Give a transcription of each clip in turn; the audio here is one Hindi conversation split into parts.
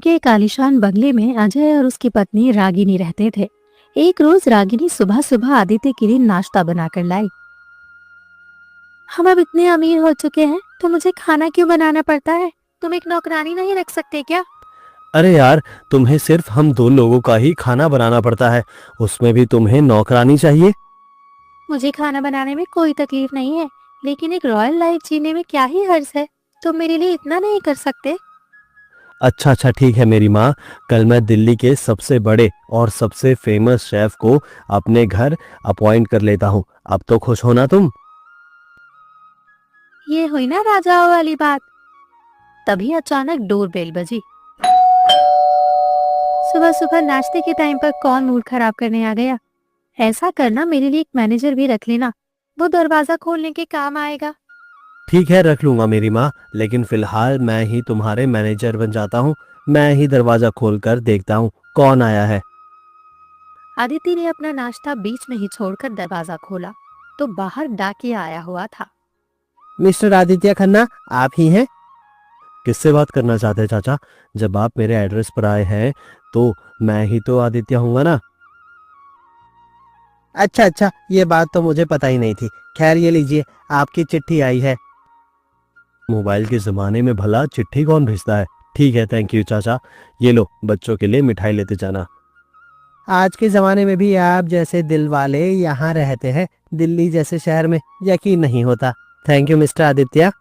के एक आलीशान बंगले में अजय और उसकी पत्नी रागिनी रहते थे। एक रोज रागिनी सुबह सुबह आदित्य के लिए नाश्ता बनाकर लाई। हम अब इतने अमीर हो चुके हैं तो मुझे खाना क्यों बनाना पड़ता है? तुम एक नौकरानी नहीं रख सकते क्या? अरे यार, तुम्हें सिर्फ हम दो लोगों का ही खाना बनाना पड़ता है, उसमें भी तुम्हें नौकरानी चाहिए? मुझे खाना बनाने में कोई तकलीफ नहीं है, लेकिन एक रॉयल लाइफ जीने में क्या ही हर्ज है? तुम मेरे लिए इतना नहीं कर सकते? अच्छा अच्छा, ठीक है मेरी माँ। कल मैं दिल्ली के सबसे बड़े और सबसे फेमस शेफ को अपने घर अपॉइंट कर लेता हूँ। अब तो खुश हो ना तुम? ये हुई ना राजाओं वाली बात। तभी अचानक डोरबेल बजी। सुबह सुबह नाश्ते के टाइम पर कौन मूड खराब करने आ गया? ऐसा करना, मेरे लिए एक मैनेजर भी रख लेना, वो दरवाजा खोलने के काम आएगा। ठीक है, रख लूंगा मेरी माँ, लेकिन फिलहाल मैं ही तुम्हारे मैनेजर बन जाता हूँ। मैं ही दरवाजा खोल कर देखता हूँ कौन आया है। आदित्य ने अपना नाश्ता बीच में ही छोड़कर दरवाजा खोला तो बाहर डाकिया आया हुआ था। मिस्टर आदित्य खन्ना, आप ही हैं? किससे बात करना चाहते हैं चाचा? जब आप मेरे एड्रेस पर आए हैं तो मैं ही तो आदित्य हूँगा ना। अच्छा अच्छा, ये बात तो मुझे पता ही नहीं थी। खैर ये लीजिए, आपकी चिट्ठी आई है। मोबाइल के जमाने में भला चिट्ठी कौन भेजता है? ठीक है, थैंक यू चाचा। ये लो, बच्चों के लिए मिठाई लेते जाना। आज के जमाने में भी आप जैसे दिल वाले यहाँ रहते हैं, दिल्ली जैसे शहर में? यकीन नहीं होता। Thank you mister Aditya.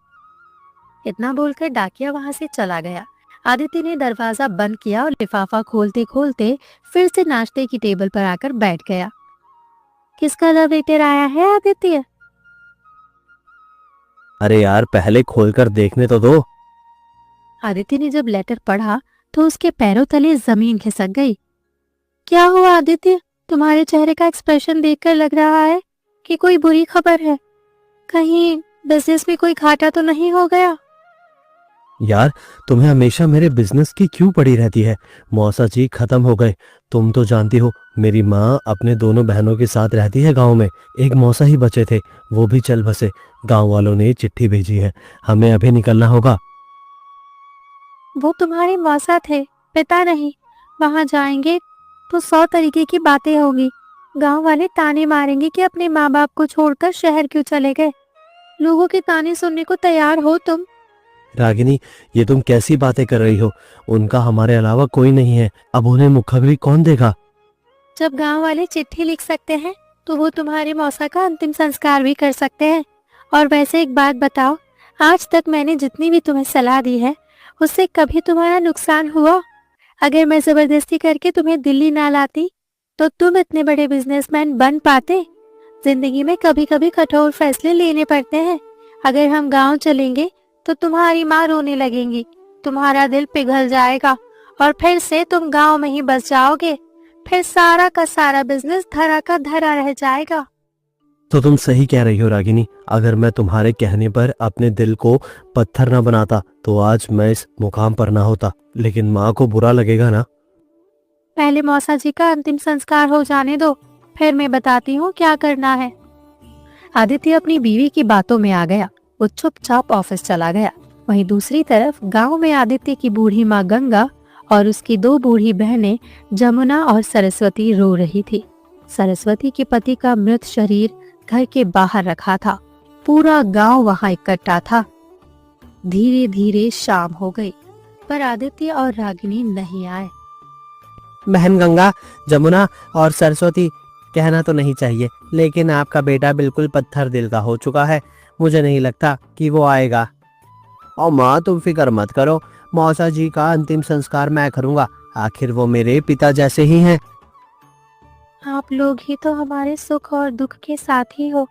इतना बोलकर डाकिया वहां से चला गया। आदित्य ने दरवाजा बंद किया और लिफाफा खोलते खोलते फिर से नाश्ते की टेबल पर आकर बैठ गया। किसका लव लेटर आया है आदित्य? अरे यार, पहले खोलकर देखने तो दो। आदित्य ने जब लेटर पढ़ा तो उसके पैरों तले जमीन खिसक गई। क्या हुआ आदित्य? तुम्हारे चेहरे का एक्सप्रेशन देखकर लग रहा है कि कोई बुरी खबर है। कहीं बिजनेस में कोई घाटा तो नहीं हो गया? यार, तुम्हें हमेशा मेरे बिजनेस की क्यों पड़ी रहती है? मौसा जी खत्म हो गए। तुम तो जानती हो, मेरी माँ अपने दोनों बहनों के साथ रहती है गांव में। एक मौसा ही बचे थे, वो भी चल बसे। गांव वालों ने चिट्ठी भेजी है, हमें अभी निकलना होगा। वो तुम्हारे मौसा थे, पिता नहीं। वहां जाएंगे तो 100 तरीके की बातें होगी। गांव वाले ताने मारेंगे कि अपने माँ बाप को छोड़कर शहर क्यों चले गए। लोगों के ताने सुनने को तैयार हो तुम? रागिनी, ये तुम कैसी बातें कर रही हो? उनका हमारे अलावा कोई नहीं है। अब उन्हें मुखबिर कौन देगा? जब गांव वाले चिट्ठी लिख सकते हैं तो वो तुम्हारे मौसा का अंतिम संस्कार भी कर सकते हैं। और वैसे एक बात बताओ, आज तक मैंने जितनी भी तुम्हें सलाह दी है उससे कभी तुम्हारा नुकसान हुआ? अगर मैं जबरदस्ती करके तुम्हें दिल्ली ना लाती तो तुम इतने बड़े बिजनेसमैन बन पाते? जिंदगी में कभी कभी कठोर फैसले लेने पड़ते हैं। अगर हम गांव चलेंगे तो तुम्हारी माँ रोने लगेंगी, तुम्हारा दिल पिघल जाएगा और फिर से तुम गांव में ही बस जाओगे। फिर सारा का सारा बिजनेस धरा का धरा रह जाएगा। तो तुम सही कह रही हो रागिनी। अगर मैं तुम्हारे कहने पर अपने दिल को पत्थर ना बनाता तो आज मैं इस मुकाम पर ना होता। लेकिन माँ को बुरा लगेगा ना। पहले मौसा जी का अंतिम संस्कार हो जाने दो, फिर मैं बताती हूँ क्या करना है। आदित्य अपनी बीवी की बातों में आ गया। वो चुपचाप ऑफिस चला गया। वहीं दूसरी तरफ गांव में आदित्य की बूढ़ी माँ गंगा और उसकी 2 बूढ़ी बहनें जमुना और सरस्वती रो रही थी। सरस्वती के पति का मृत शरीर घर के बाहर रखा था। पूरा गांव वहां इकट्ठा था। धीरे धीरे शाम हो गई पर आदित्य और रागिनी नहीं आए। बहन गंगा, जमुना और सरस्वती, कहना तो नहीं चाहिए, लेकिन आपका बेटा बिल्कुल पत्थर दिल का हो चुका है। मुझे नहीं लगता कि वो आएगा। और माँ, तुम फिक्र मत करो, मौसा जी का अंतिम संस्कार मैं करूंगा। आखिर वो मेरे पिता जैसे ही हैं। आप लोग ही तो हमारे सुख और दुख के साथी हो।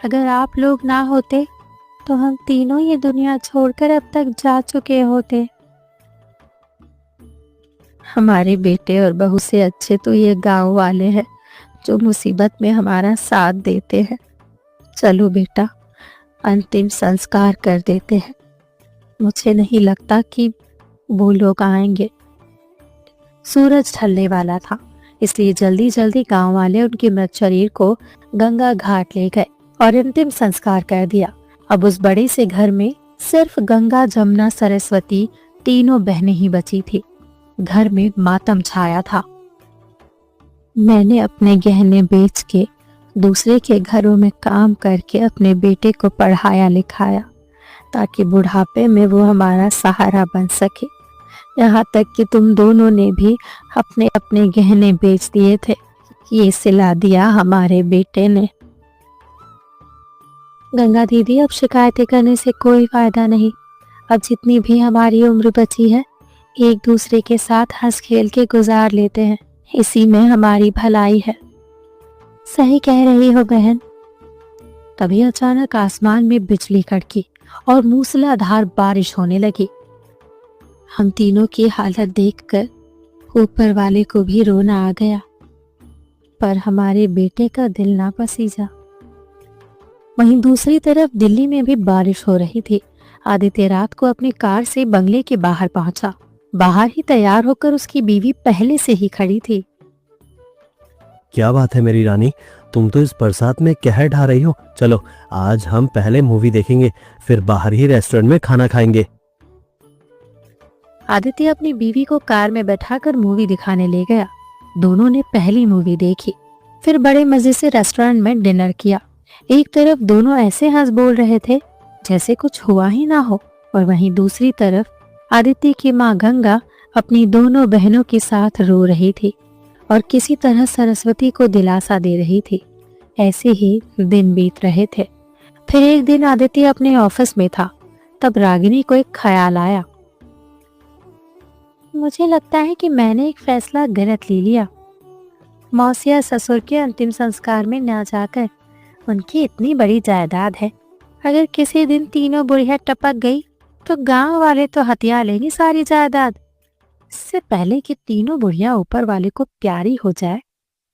अगर आप लोग ना होते तो हम तीनों ये दुनिया छोड़कर अब तक जा चुके होते। हमारे बेटे और बहू से अच्छे तो ये गांव वाले हैं जो मुसीबत में हमारा साथ देते हैं। चलो बेटा, अंतिम संस्कार कर देते हैं। मुझे नहीं लगता कि वो लोग आएंगे। सूरज ढलने वाला था, इसलिए जल्दी जल्दी गांव वाले उनके मृत शरीर को गंगा घाट ले गए और अंतिम संस्कार कर दिया। अब उस बड़े से घर में सिर्फ गंगा, जमुना, सरस्वती तीनों बहनें ही बची थी। घर में मातम छाया था। मैंने अपने गहने बेच के दूसरे के घरों में काम करके अपने बेटे को पढ़ाया लिखाया ताकि बुढ़ापे में वो हमारा सहारा बन सके। यहाँ तक कि तुम दोनों ने भी अपने अपने गहने बेच दिए थे। ये सिला दिया हमारे बेटे ने। गंगा दीदी, अब शिकायतें करने से कोई फायदा नहीं। अब जितनी भी हमारी उम्र बची है, एक दूसरे के साथ हंस खेल के गुजार लेते हैं। इसी में हमारी भलाई है। सही कह रही हो बहन। तभी अचानक आसमान में बिजली कड़की और मूसलाधार बारिश होने लगी। हम तीनों की हालत देखकर ऊपर वाले को भी रोना आ गया, पर हमारे बेटे का दिल ना पसीजा। वहीं दूसरी तरफ दिल्ली में भी बारिश हो रही थी। आदित्य रात को अपनी कार से बंगले के बाहर पहुंचा। बाहर ही तैयार होकर उसकी बीवी पहले से ही खड़ी थी। क्या बात है मेरी रानी, तुम तो इस बरसात में कहर ढा रही हो। चलो आज हम पहले मूवी देखेंगे, फिर बाहर ही रेस्टोरेंट में खाना खाएंगे। आदित्य अपनी बीवी को कार में बैठाकर मूवी दिखाने ले गया। दोनों ने पहली मूवी देखी, फिर बड़े मजे से रेस्टोरेंट में डिनर किया। एक तरफ दोनों ऐसे हंस बोल रहे थे जैसे कुछ हुआ ही ना हो, और वहीं दूसरी तरफ आदित्य की माँ गंगा अपनी दोनों बहनों के साथ रो रही थी और किसी तरह सरस्वती को दिलासा दे रही थी। ऐसे ही दिन बीत रहे थे। फिर एक दिन आदित्य अपने ऑफिस में था, तब रागिनी को एक ख्याल आया। मुझे लगता है कि मैंने एक फैसला गलत ले लिया। मौसी या ससुर के अंतिम संस्कार में ना जाकर, उनकी इतनी बड़ी जायदाद है, अगर किसी दिन तीनों बुढ़िया टपक गई तो गांव वाले तो हथिया लेंगे सारी जायदाद। इससे पहले कि तीनों बुढ़िया ऊपर वाले को प्यारी हो जाए,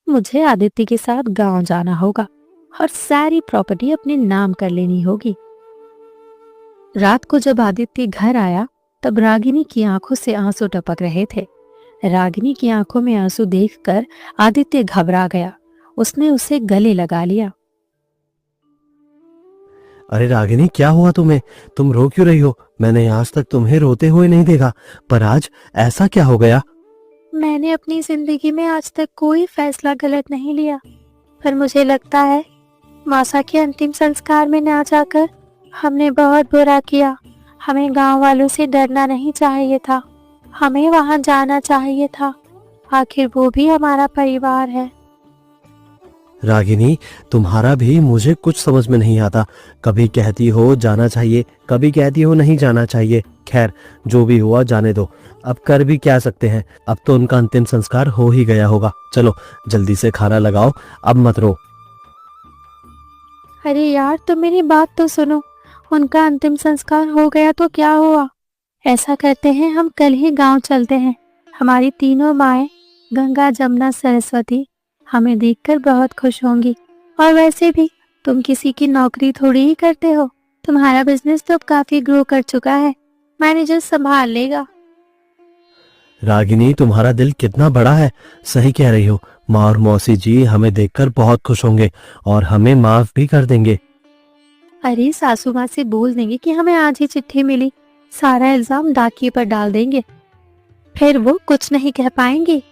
मुझे आदित्य के साथ गांव जाना होगा और सारी प्रॉपर्टी अपने नाम कर लेनी होगी। रात को जब आदित्य घर आया तब रागिनी की आंखों से आंसू टपक रहे थे। रागिनी की आंखों में आंसू देखकर आदित्य घबरा गया। उसने उसे गले लगा लिया। अरे रागिनी, क्या हुआ तुम्हें? तुम रो क्यों रही हो? मैंने आज तक तुम्हें रोते हुए नहीं देखा, पर आज ऐसा क्या हो गया? मैंने अपनी जिंदगी में आज तक कोई फैसला गलत नहीं लिया, पर मुझे लगता है मौसा के अंतिम संस्कार में ना जाकर हमने बहुत बुरा किया। हमें गांव वालों से डरना नहीं चाहिए था, हमें वहां जाना चाहिए था। आखिर वो भी हमारा परिवार है। रागिनी, तुम्हारा भी मुझे कुछ समझ में नहीं आता। कभी कहती हो जाना चाहिए, कभी कहती हो नहीं जाना चाहिए। खैर, जो भी हुआ जाने दो, अब कर भी क्या सकते हैं। अब तो उनका अंतिम संस्कार हो ही गया होगा। चलो जल्दी से खाना लगाओ, अब मत रो। अरे यार, तुम मेरी बात तो सुनो। उनका अंतिम संस्कार हो गया तो क्या हुआ? ऐसा करते हैं, हम कल ही गांव चलते हैं। हमारी तीनों माएं गंगा, जमुना, सरस्वती हमें देखकर बहुत खुश होंगी। और वैसे भी तुम किसी की नौकरी थोड़ी ही करते हो। तुम्हारा बिजनेस तो अब काफी ग्रो कर चुका है, मैनेजर संभाल लेगा। रागिनी, तुम्हारा दिल कितना बड़ा है। सही कह रही हो। माँ और मौसी जी हमें देखकर बहुत खुश होंगे और हमें माफ भी कर देंगे। अरे सासू माँ से बोल देंगे कि हमें आज ही चिट्ठी मिली, सारा इल्जाम डाकिए पर डाल देंगे, फिर वो कुछ नहीं कह पाएंगे।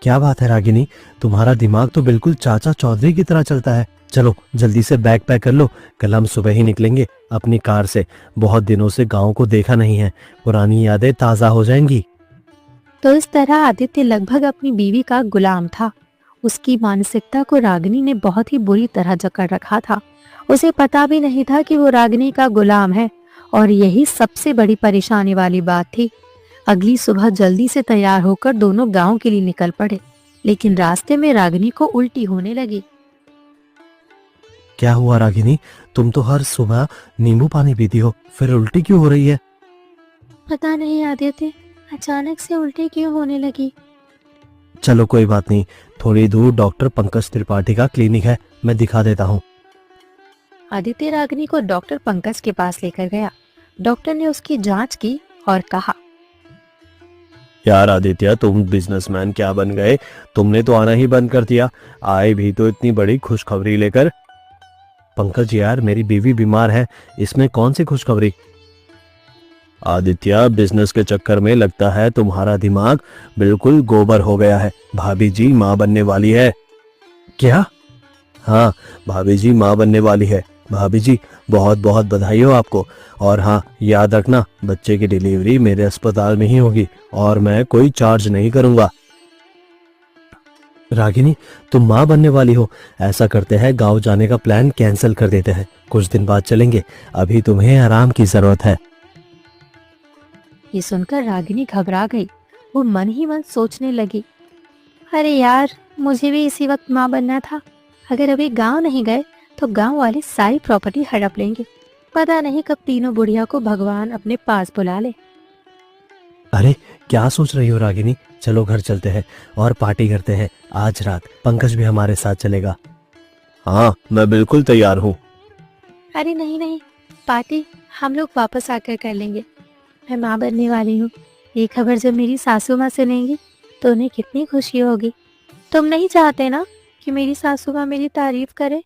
क्या बात है रागिनी, तुम्हारा दिमाग तो बिल्कुल चाचा चौधरी की तरह चलता है। चलो जल्दी से बैग पैक कर लो, कल हम सुबह ही निकलेंगे अपनी कार से। बहुत दिनों से गांव को देखा नहीं है, पुरानी यादें ताजा हो जाएंगी। तो इस तरह आदित्य लगभग अपनी बीवी का गुलाम था। उसकी मानसिकता को रागिनी ने बहुत ही बुरी तरह जकड़ रखा था। उसे पता भी नहीं था कि वो रागिनी का गुलाम है, और यही सबसे बड़ी परेशानी वाली बात थी। अगली सुबह जल्दी से तैयार होकर दोनों गांव के लिए निकल पड़े, लेकिन रास्ते में रागिनी को उल्टी होने लगी। क्या हुआ रागिनी, तुम तो हर सुबह नींबू पानी पीती हो, फिर उल्टी क्यों हो रही है? पता नहीं आदित्य, अचानक से उल्टी क्यों होने लगी। चलो कोई बात नहीं, थोड़ी दूर डॉक्टर पंकज त्रिपाठी का क्लिनिक है, मैं दिखा देता हूँ। आदित्य रागिनी को डॉक्टर पंकज के पास लेकर गया। डॉक्टर ने उसकी जांच की और कहा, यार आदित्य, तुम बिजनेसमैन क्या बन गए? तुमने तो आना ही बंद कर दिया, आए भी तो इतनी बड़ी खुशखबरी लेकर। पंकज यार, मेरी बीवी बीमार है, इसमें कौन सी खुशखबरी? आदित्य, बिजनेस के चक्कर में लगता है तुम्हारा दिमाग बिल्कुल गोबर हो गया है। भाभी जी माँ बनने वाली है। क्या? हाँ, भाभी जी माँ बनने वाली है। भाभी जी, बहुत बहुत बधाई हो आपको। और हाँ, याद रखना, बच्चे की डिलीवरी मेरे अस्पताल में ही होगी और मैं कोई चार्ज नहीं करूंगा। रागिनी, तुम माँ बनने वाली हो। ऐसा करते हैं, गांव जाने का प्लान कैंसिल कर देते हैं, कुछ दिन बाद चलेंगे। अभी तुम्हें आराम की जरूरत है। ये सुनकर रागिनी घबरा गई। वो मन ही मन सोचने लगी, अरे यार, मुझे भी इसी वक्त माँ बनना था। अगर अभी गांव नहीं गए तो गांव वाले सारी प्रॉपर्टी हड़प लेंगे। पता नहीं कब तीनों बुढ़िया को भगवान अपने पास बुला ले। अरे, क्या सोच रही हो रागिनी? चलो घर चलते हैं और पार्टी करते हैं। आज रात पंकज भी हमारे साथ चलेगा। हाँ, मैं बिल्कुल तैयार हूँ। अरे नहीं नहीं, पार्टी हम लोग वापस आकर कर लेंगे। मैं माँ बनने वाली हूँ। ये खबर जब मेरी सासू माँ सुनेंगी तो उन्हें कितनी खुशी होगी। तुम नहीं चाहते ना कि मेरी सासू माँ मेरी तारीफ करे?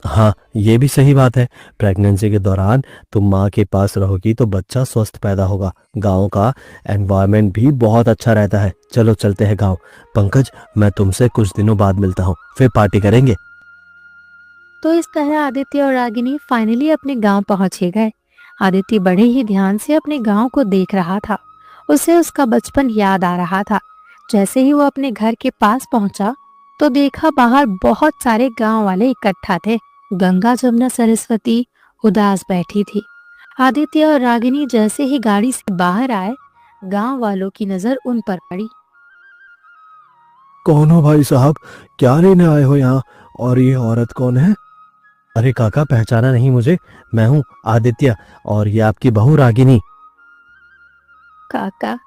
हाँ, ये भी सही बात है। प्रेगनेंसी के दौरान तुम माँ के पास रहोगी तो बच्चा स्वस्थ पैदा होगा। गांव का एनवायरनमेंट भी बहुत अच्छा रहता है। चलो चलते हैं गांव। पंकज, मैं तुमसे कुछ दिनों बाद मिलता हूँ, फिर पार्टी करेंगे। तो इस तरह आदित्य और रागिनी फाइनली अपने गांव पहुंचे गए। आदित्य बड़े ही ध्यान से अपने गांव को देख रहा था। उसे उसका बचपन याद आ रहा था। जैसे ही वो अपने घर के पास पहुंचा तो देखा बाहर बहुत सारे गांव वाले इकट्ठा थे। गंगा, जमुना, सरस्वती उदास बैठी थी। आदित्य और रागिनी जैसे ही गाड़ी से बाहर आए, गांव वालों की नजर उन पर पड़ी। कौन हो भाई साहब? क्या लेने आए हो यहाँ? और ये औरत कौन है? अरे काका, पहचाना नहीं मुझे? मैं हूँ आदित्य, और ये आपकी बहू रागिनी। काका,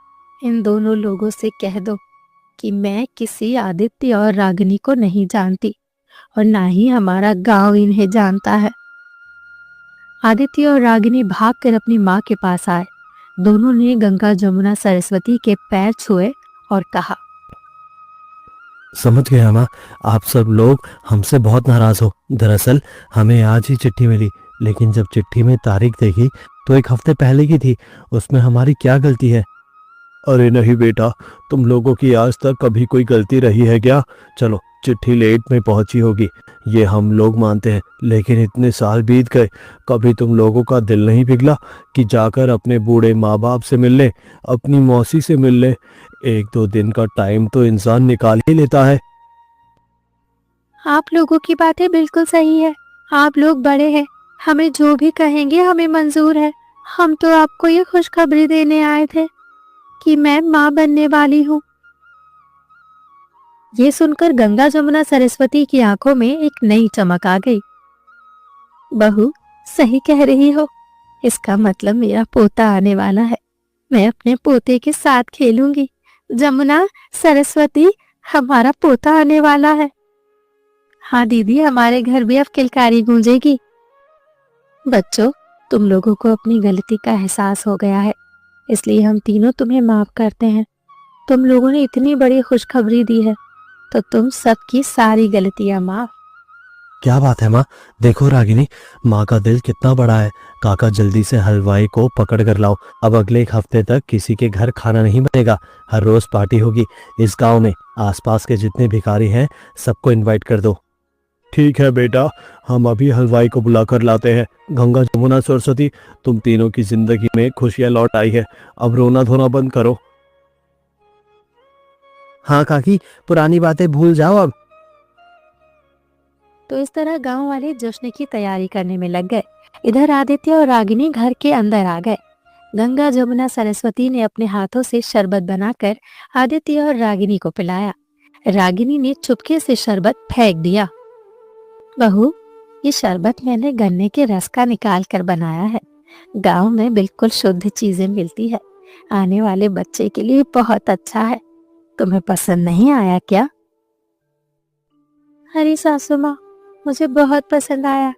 इन दोनों लोगों से कह दो कि मैं किसी आदित्य और रागिनी को नहीं जानती और ना ही हमारा गांव इन्हें जानता है। आदित्य और रागिनी भागकर अपनी माँ के पास आए। दोनों ने गंगा, जमुना, सरस्वती के पैर छुए और कहा, समझ गया माँ, आप सब लोग हमसे बहुत नाराज हो। दरअसल हमें आज ही चिट्ठी मिली, लेकिन जब चिट्ठी में तारीख देखी तो एक हफ्ते पहले की थी। उसमें हमारी क्या गलती है? अरे नहीं बेटा, तुम लोगों की आज तक कभी कोई गलती रही है क्या? चलो, चिट्ठी लेट में पहुंची होगी, ये हम लोग मानते हैं, लेकिन इतने साल बीत गए, कभी तुम लोगों का दिल नहीं पिघला कि जाकर अपने बूढ़े माँ बाप से मिल ले, अपनी मौसी से मिल ले? एक दो दिन का टाइम तो इंसान निकाल ही लेता है। आप लोगों की बातें बिल्कुल सही है। आप लोग बड़े हैं, हमें जो भी कहेंगे हमें मंजूर है। हम तो आपको ये खुशखबरी देने आए थे कि मैं माँ बनने वाली हूँ। ये सुनकर गंगा, जमुना, सरस्वती की आंखों में एक नई चमक आ गई। बहू, सही कह रही हो। इसका मतलब मेरा पोता आने वाला है। मैं अपने पोते के साथ खेलूंगी। जमुना, सरस्वती, हमारा पोता आने वाला है। हाँ दीदी, हमारे घर भी अब किलकारी गूंजेगी। बच्चों, तुम लोगों को अपनी गलती का एहसास हो गया है, इसलिए हम तीनों तुम्हें माफ करते हैं। तुम लोगों ने इतनी बड़ी खुशखबरी दी है तो तुम सबकी सारी गलतियां माफ। क्या बात है माँ? देखो रागिनी, माँ का दिल कितना बड़ा है। काका, जल्दी से हलवाई को पकड़ कर लाओ। अब अगले एक हफ्ते तक किसी के घर खाना नहीं बनेगा, हर रोज पार्टी होगी इस गांव में। आसपास के जितने भिखारी हैं सबको इनवाइट कर दो। ठीक है बेटा, हम अभी हलवाई को बुला कर लाते हैं। गंगा, जमुना, सरस्वती, तुम तीनों की जिंदगी में खुशियां लौट आई है, अब रोना धोना बंद करो। हाँ काकी, पुरानी बातें भूल जाओ अब। तो इस तरह गांव वाले जश्न की तैयारी करने में लग गए। इधर आदित्य और रागिनी घर के अंदर आ गए। गंगा, जमुना, सरस्वती ने अपने हाथों से शरबत बनाकर आदित्य और रागिनी को पिलाया। रागिनी ने चुपके से शरबत फेंक दिया। बहू, ये शरबत मैंने गन्ने के रस का निकाल कर बनाया है। गांव में बिल्कुल शुद्ध चीजें मिलती है। आने वाले बच्चे के लिए बहुत अच्छा है। तुम्हें पसंद नहीं आया क्या? अरे सासू माँ, मुझे बहुत पसंद आया।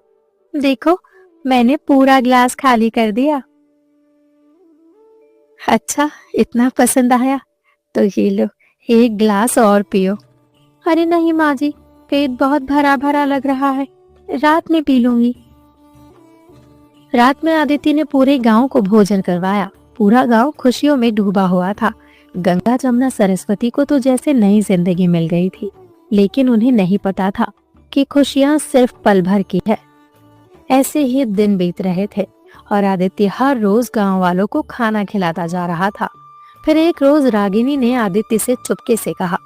देखो, मैंने पूरा ग्लास खाली कर दिया। अच्छा, इतना पसंद आया तो ये लो, एक ग्लास और पियो। अरे नहीं माँ जी, पेट बहुत भरा भरा लग रहा है, रात में पी लूंगी। रात में आदित्य ने पूरे गांव को भोजन करवाया। पूरा गांव खुशियों में डूबा हुआ था। गंगा जमुना सरस्वती को तो जैसे नई जिंदगी मिल गई थी, लेकिन उन्हें नहीं पता था कि खुशियां सिर्फ पल भर की है। ऐसे ही दिन बीत रहे थे और आदित्य हर रोज गांव वालों को खाना खिलाता जा रहा था। फिर एक रोज रागिनी ने आदित्य से चुपके से कहा,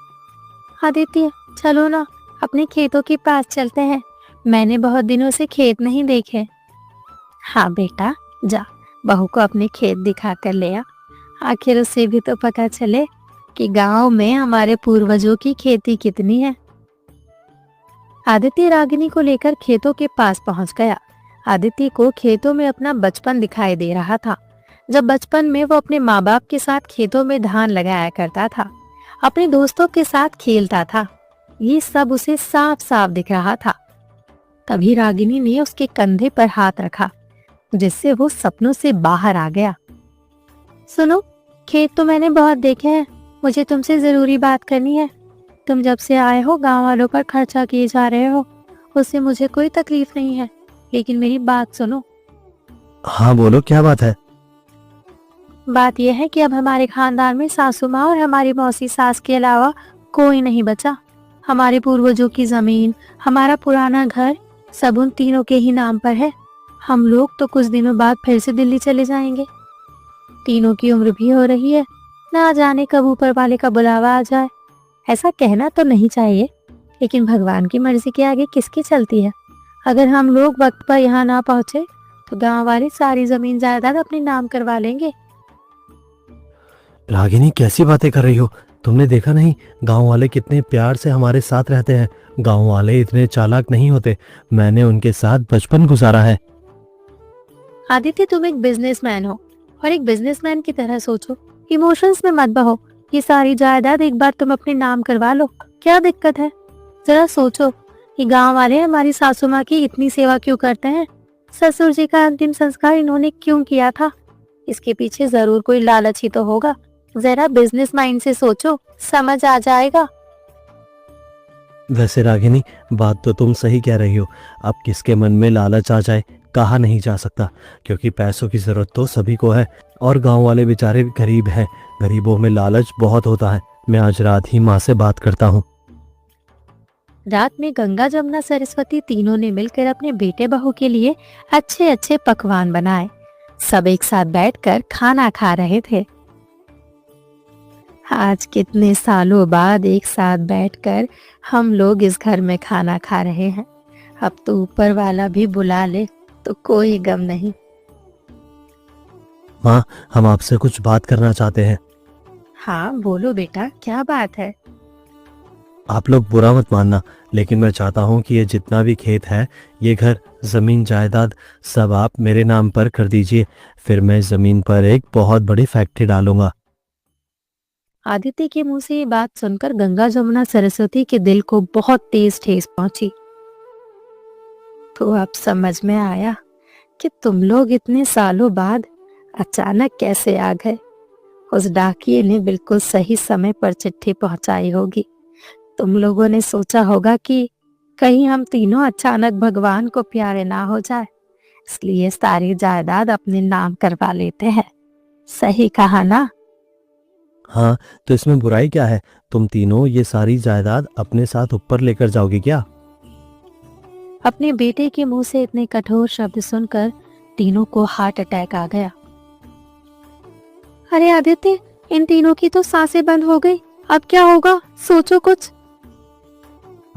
आदित्य चलो ना, अपने खेतों के पास चलते हैं। मैंने बहुत दिनों से खेत नहीं देखे। हाँ बेटा, जा बहू को अपने खेत दिखा कर ले आ। आखिर उसे भी तो पता चले कि गांव में हमारे पूर्वजों की खेती कितनी है। आदित्य रागिनी को लेकर खेतों के पास पहुंच गया। आदित्य को खेतों में अपना बचपन दिखाई दे रहा था, जब बचपन में वो अपने माँ बाप के साथ खेतों में धान लगाया करता था, अपने दोस्तों के साथ खेलता था। ये सब उसे साफ साफ दिख रहा था। तभी रागिनी ने उसके कंधे पर हाथ रखा, जिससे वो सपनों से बाहर आ गया। सुनो, खेत तो मैंने बहुत देखे हैं, मुझे तुमसे जरूरी बात करनी है। तुम जब से आए हो गांव वालों पर खर्चा किए जा रहे हो, उससे मुझे कोई तकलीफ नहीं है, लेकिन मेरी बात सुनो। हाँ बोलो, क्या बात है? बात यह है कि अब हमारे खानदान में सासू माँ और हमारी मौसी सास के अलावा कोई नहीं बचा। हमारे पूर्वजों की जमीन, हमारा पुराना घर, सब उन तीनों के ही नाम पर है। हम लोग तो कुछ दिनों बाद फिर से दिल्ली चले जाएंगे। तीनों की उम्र भी हो रही है, ना जाने कब ऊपर वाले का बुलावा आ जाए। ऐसा कहना तो नहीं चाहिए, लेकिन भगवान की मर्जी के आगे किसकी चलती है। अगर हम लोग वक्त पर यहाँ ना पहुंचे तो गांव वाले सारी जमीन जायदाद अपने नाम करवा लेंगे। रागिनी, कैसी बातें कर रही हो? तुमने देखा नहीं गांव वाले कितने प्यार से हमारे साथ रहते हैं। गांव वाले इतने चालाक नहीं होते। मैंने उनके साथ बचपन गुजारा है। आदित्य, तुम एक बिजनेसमैन हो और एक बिजनेसमैन की तरह सोचो, इमोशंस में मत बहो। ये सारी जायदाद एक बार तुम अपने नाम करवा लो, क्या दिक्कत है? जरा सोचो कि गांव वाले हमारी सासू माँ की इतनी सेवा क्यों करते हैं। ससुर जी का अंतिम संस्कार इन्होंने क्यों किया था? इसके पीछे जरूर कोई लालच ही तो होगा। जरा बिजनेस माइंड से सोचो, समझ आ जाएगा। वैसे रागिनी, बात तो तुम सही कह रही हो। अब किसके मन में लालच आ जाए कहा नहीं जा सकता, क्योंकि पैसों की जरूरत तो सभी को है और गांव वाले बेचारे गरीब हैं। गरीबों में लालच बहुत होता है। मैं आज रात ही माँ से बात करता हूँ। रात में गंगा जमुना सरस्वती तीनों ने मिलकर अपने बेटे बहू के लिए अच्छे अच्छे पकवान बनाए। सब एक साथ बैठकर खाना खा रहे थे। आज कितने सालों बाद एक साथ बैठकर हम लोग इस घर में खाना खा रहे हैं। अब तो ऊपर वाला भी बुला ले तो कोई गम नहीं। माँ, हम आपसे कुछ बात करना चाहते हैं। हाँ बोलो बेटा, क्या बात है? आप लोग बुरा मत मानना, लेकिन मैं चाहता हूँ कि ये जितना भी खेत है, ये घर, जमीन जायदाद सब आप मेरे नाम पर कर दीजिए। फिर मैं जमीन पर एक बहुत बड़ी फैक्ट्री डालूंगा। आदित्य के मुंह से ये बात सुनकर गंगा जमुना सरस्वती के दिल को बहुत तेज ठेस पहुंची। तो अब समझ में आया कि तुम लोग इतने सालों बाद अचानक कैसे आ गए। उस डाकिये ने बिल्कुल सही समय पर चिट्ठी पहुंचाई होगी। तुम लोगों ने सोचा होगा कि कहीं हम तीनों अचानक भगवान को प्यारे ना हो जाए, इसलिए सारी जायदाद अपने नाम करवा लेते हैं। सही कहा ना? हाँ, तो इसमें बुराई क्या है? तुम तीनों ये सारी जायदाद अपने साथ ऊपर लेकर जाओगे क्या? अपने बेटे के मुंह से इतने कठोर शब्द सुनकर तीनों को हार्ट अटैक आ गया। अरे आदित्य, इन तीनों की तो सांसें बंद हो गई, अब क्या होगा? सोचो कुछ।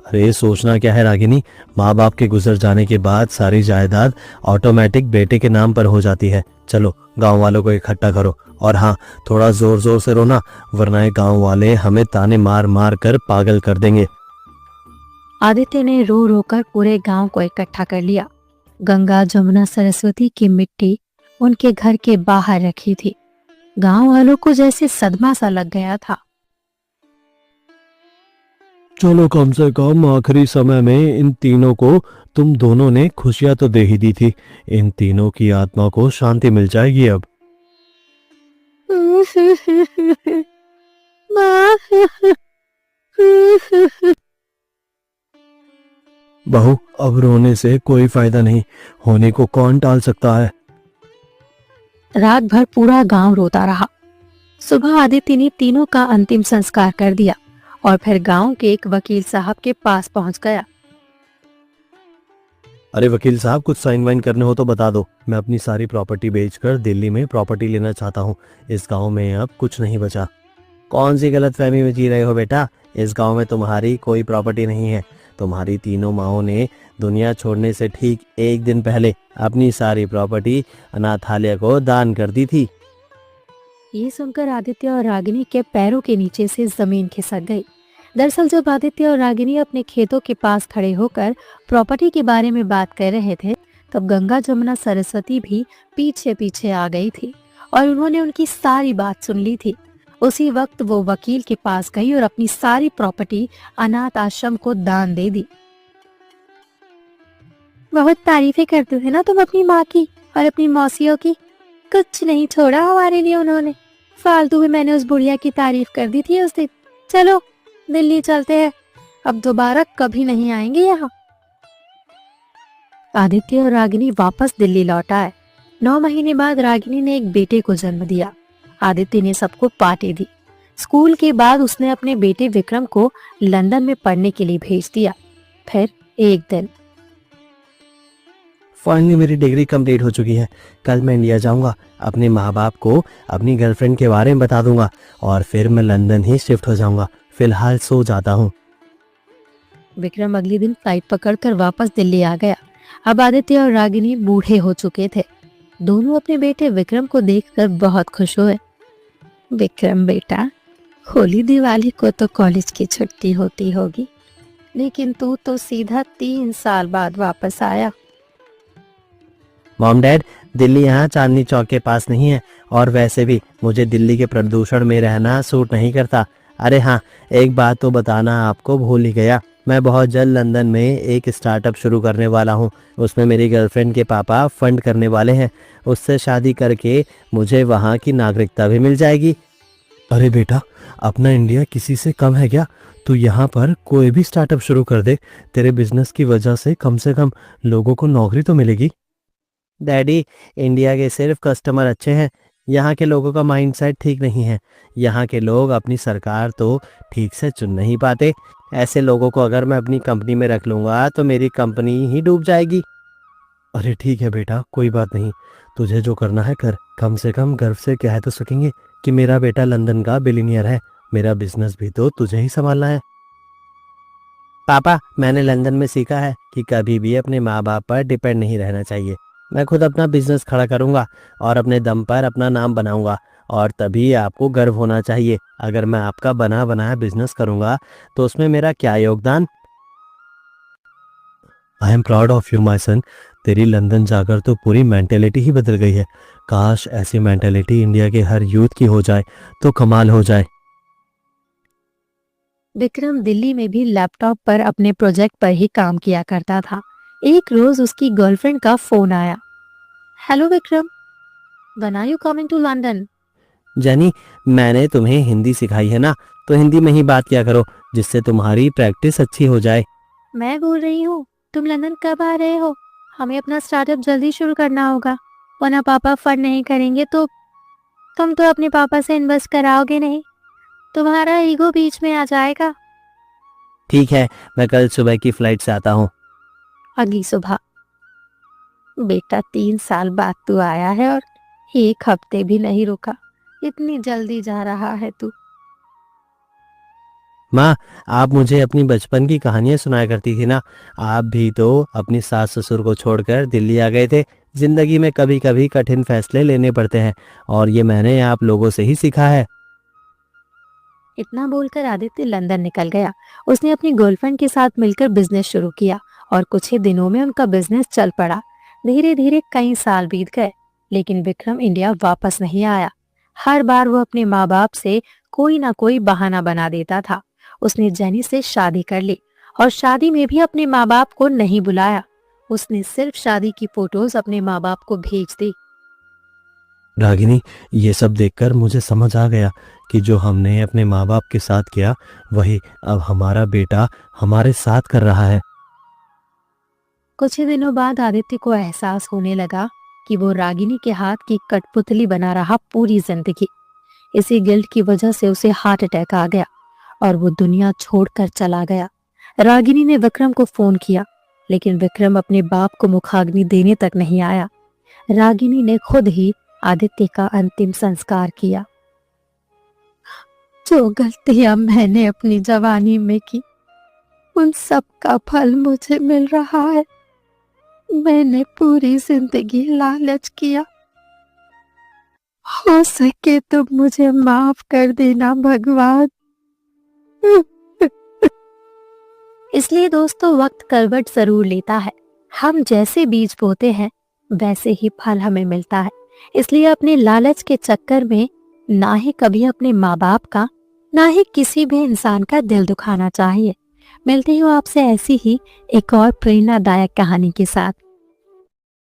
अरे सोचना क्या है रागिनी, माँ बाप के गुजर जाने के बाद सारी जायदाद ऑटोमेटिक बेटे के नाम पर हो जाती है। चलो गांव वालों को इकट्ठा करो, और हाँ, थोड़ा जोर जोर से रोना, वरना ये गांव वाले हमें ताने मार मार कर पागल कर देंगे। आदित्य ने रो रो कर पूरे गांव को इकट्ठा कर लिया। गंगा जमुना सरस्वती की मिट्टी उनके घर के बाहर रखी थी। गांव वालों को जैसे सदमा सा लग गया था। चलो, कम से कम आखिरी समय में इन तीनों को तुम दोनों ने खुशियां तो दे ही दी थी। इन तीनों की आत्मा को शांति मिल जाएगी अब। बहू, अब रोने से कोई फायदा नहीं, होने को कौन टाल सकता है। रात भर पूरा गांव रोता रहा। सुबह आदित्य ने तीनों का अंतिम संस्कार कर दिया और फिर गांव के एक वकील साहब के पास पहुंच गया। अरे वकील साहब, कुछ साइन वाइन करने हो तो बता दो। मैं अपनी सारी प्रॉपर्टी बेचकर दिल्ली में प्रॉपर्टी लेना चाहता हूँ। इस गांव में अब कुछ नहीं बचा। कौन सी गलतफहमी में जी रहे हो बेटा? इस गांव में तुम्हारी कोई प्रॉपर्टी नहीं है। तुम्हारी तीनों माओं ने दुनिया छोड़ने से ठीक एक दिन पहले अपनी सारी प्रॉपर्टी अनाथालय को दान कर दी थी। ये सुनकर आदित्य और रागिनी के पैरों के नीचे से जमीन खिसक गई। दरअसल जब आदित्य और रागिनी अपने खेतों के पास खड़े होकर प्रॉपर्टी के बारे में बात कर रहे थे, तब गंगा जमुना सरस्वती भी पीछे पीछे आ गई थी और उन्होंने उनकी सारी बात सुन ली थी। उसी वक्त वो वकील के पास गई और अपनी सारी प्रॉपर्टी अनाथ आश्रम को दान दे दी। बहुत तारीफें करते थे ना तुम अपनी माँ की और अपनी मौसियों की। कुछ नहीं छोड़ा हमारे लिए उन्होंने। फालतू में मैंने उस बुढ़िया की तारीफ कर दी थी उस दिन। चलो दिल्ली चलते हैं, अब दोबारा कभी नहीं आएंगे यहाँ। आदित्य और रागिनी वापस दिल्ली लौट आए। 9 महीने बाद रागिनी ने एक बेटे को जन्म दिया। आदित्य ने सबको पार्टी दी। स्कूल के बाद उसने अपने बेटे विक्रम को लंदन में पढ़ने के लिए भेज दिया। फिर एक दिन फाइनली मेरी डिग्री कंप्लीट हो चुकी है। कल मैं इंडिया जाऊंगा, अपने माँ बाप को अपनी गर्लफ्रेंड के बारे में बता दूंगा और फिर मैं लंदन ही शिफ्ट हो जाऊंगा। फिलहाल सो जाता हूँ। विक्रम अगले दिन फ्लाइट पकड़कर वापस दिल्ली आ गया। अब आदित्य और रागिनी बूढ़े हो चुके थे। दोनों अपने बेटे विक्रम को देखकर बहुत खुश हुए। विक्रम बेटा, होली दिवाली को तो कॉलेज की छुट्टी होती होगी, लेकिन तू तो सीधा 3 साल बाद वापस आया। मॉम डैड, दिल्ली यहाँ चांदनी चौक के पास नहीं है और वैसे भी मुझे दिल्ली के प्रदूषण में रहना सूट नहीं करता। अरे हाँ, एक बात तो बताना आपको भूल ही गया। मैं बहुत जल्द लंदन में एक स्टार्टअप शुरू करने वाला हूँ। उसमें मेरी गर्लफ्रेंड के पापा फंड करने वाले हैं। उससे शादी करके मुझे वहाँ की नागरिकता भी मिल जाएगी। अरे बेटा, अपना इंडिया किसी से कम है क्या? तू यहाँ पर कोई भी स्टार्टअप शुरू कर दे, तेरे बिजनेस की वजह से कम लोगों को नौकरी तो मिलेगी। डैडी, इंडिया के सिर्फ कस्टमर अच्छे हैं, यहाँ के लोगों का माइंडसेट ठीक नहीं है। यहाँ के लोग अपनी सरकार तो ठीक से चुन नहीं पाते। ऐसे लोगों को अगर मैं अपनी कंपनी में रख लूँगा तो मेरी कंपनी ही डूब जाएगी। अरे ठीक है बेटा, कोई बात नहीं, तुझे जो करना है कर। कम से कम गर्व से कह तो सकेंगे कि मेरा बेटा लंदन का बिलियनियर है। मेरा बिजनेस भी तो तुझे ही संभालना है। पापा, मैंने लंदन में सीखा है कि कभी भी अपने माँ बाप पर डिपेंड नहीं रहना चाहिए। मैं खुद अपना बिजनेस खड़ा करूंगा और अपने दम पर अपना नाम बनाऊंगा, और तभी आपको गर्व होना चाहिए। अगर मैं आपका बना बनाया बिजनेस करूंगा तो उसमें मेरा क्या योगदान? I am proud of you my son. तेरी लंदन जाकर तो पूरी मेंटेलिटी ही बदल गई है। काश ऐसी मेंटेलिटी इंडिया के हर यूथ की हो जाए तो कमाल हो जाए। विक्रम दिल्ली में भी लैपटॉप पर अपने प्रोजेक्ट पर ही काम किया करता था। एक रोज उसकी गर्लफ्रेंड का फोन आया। Hello Vikram, when are you coming to London? Jenny, मैंने तुम्हें हिंदी सिखाई है ना, तो हिंदी में ही बात किया करो, जिससे तुम्हारी प्रैक्टिस अच्छी हो जाए। मैं बोल रही हूँ, तुम लंदन कब आ रहे हो? हमें अपना स्टार्टअप जल्दी शुरू करना होगा, वरना पापा फंड नहीं करेंगे तो तुम तो अपने पापा से इन्वेस्ट कराओगे नहीं। तुम्हारा ईगो बीच में आ जाएगा। ठीक है, मैं कल सुबह की फ्लाइट से आता हूँ। अगली सुबह। बेटा, 3 साल बाद तू आया है और 1 हफ्ते भी नहीं रुका। इतनी जल्दी जा रहा है तू। माँ, आप मुझे अपनी बचपन की कहानियां सुनाया करती थी ना। आप भी तो अपनी सास ससुर को छोड़कर दिल्ली आ गए थे। जिंदगी में कभी कभी कठिन फैसले लेने पड़ते हैं, और ये मैंने आप लोगों से ही सीखा है। इतना बोलकर आदित्य लंदन निकल गया। उसने अपनी गर्लफ्रेंड के साथ मिलकर बिजनेस शुरू किया और कुछ ही दिनों में उनका बिजनेस चल पड़ा। धीरे धीरे कई साल बीत गए, लेकिन विक्रम इंडिया वापस नहीं आया। हर बार वो अपने माँ बाप से कोई ना कोई बहाना बना देता था। उसने जेनी से शादी कर ली और शादी में भी अपने माँ बाप को नहीं बुलाया। उसने सिर्फ शादी की फोटोज अपने माँ बाप को भेज दी। रागिनी, ये सब देखकर मुझे समझ आ गया कि जो हमने अपने माँ बाप के साथ किया, वही अब हमारा बेटा हमारे साथ कर रहा है। कुछ ही दिनों बाद आदित्य को एहसास होने लगा कि वो रागिनी के हाथ की कठपुतली बना रहा पूरी जिंदगी। इसी गिल्ट की वजह से उसे हार्ट अटैक आ गया और वो दुनिया छोड़कर चला गया। रागिनी ने विक्रम को फोन किया, लेकिन विक्रम अपने बाप को मुखाग्नि देने तक नहीं आया। रागिनी ने खुद ही आदित्य का अंतिम संस्कार किया। जो गलतियां मैंने अपनी जवानी में की, उन सब का फल मुझे मिल रहा है। मैंने पूरी जिंदगी लालच किया। हो सके तो मुझे माफ कर देना भगवान। इसलिए दोस्तों, वक्त करवट जरूर लेता है। हम जैसे बीज बोते हैं वैसे ही फल हमें मिलता है। इसलिए अपने लालच के चक्कर में ना ही कभी अपने माँ बाप का, ना ही किसी भी इंसान का दिल दुखाना चाहिए। मिलती हूँ आपसे ऐसी ही एक और प्रेरणादायक कहानी के साथ।